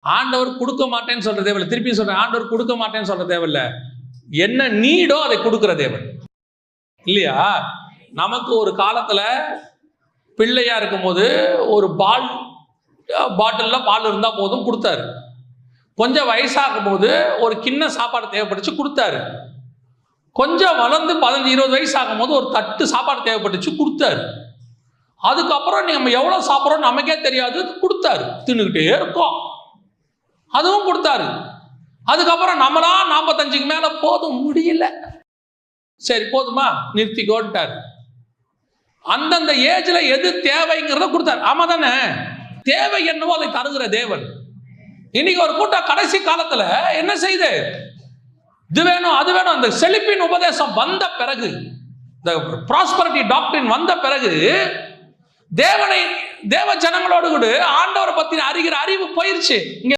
ஆண்டவர் கொடுக்க மாட்டேன்னு சொல்ற தேவையில்லை. திருப்பி சொல்றேன், ஆண்டவர் கொடுக்க மாட்டேன்னு சொல்ற தேவையில்லை. என்ன நீடோ அதை கொடுக்கிற தேவன் இல்லையா? நமக்கு ஒரு காலத்துல பிள்ளையா இருக்கும்போது ஒரு பாட்டில்ல பால் இருந்தா போதும் கொடுத்தாரு. கொஞ்சம் வயசாகும் போது ஒரு கிண்ண சாப்பாடு தேவைப்பட்டுச்சு கொடுத்தாரு. கொஞ்சம் வளர்ந்து 15-20 வயசு ஆகும் போது ஒரு தட்டு சாப்பாடு தேவைப்பட்டுச்சு கொடுத்தாரு. அதுக்கப்புறம் நம்ம எவ்வளவு சாப்பிட்றோம் நமக்கே தெரியாது, கொடுத்தாரு. தின்னுக்கிட்டே இருக்கோம், அதுவும் கொடுத்தாரு. அதுக்கப்புறம் நம்மளா 45க்கு மேல போதும் முடியல, சரி போதுமா நிறுத்திக்கோட்டாரு. அந்தந்த ஏஜ்ல எது தேவைங்கிறத கொடுத்தாரு. ஆமா தானே? தேவை என்னவோ அதை தருகிற தேவன். இன்னைக்கு ஒரு கூட்டம் கடைசி காலத்துல என்ன செய்யுது? இது வேணும் அது வேணும். அந்த செழிப்பின் உபதேசம் வந்த பிறகு, இந்த ப்ராஸ்பரிட்டி டாக்டரின் வந்த பிறகு தேவ ஜனங்களோடு கூட ஆண்டவரை பத்தி அறிகிற அறிவு போயிருச்சு.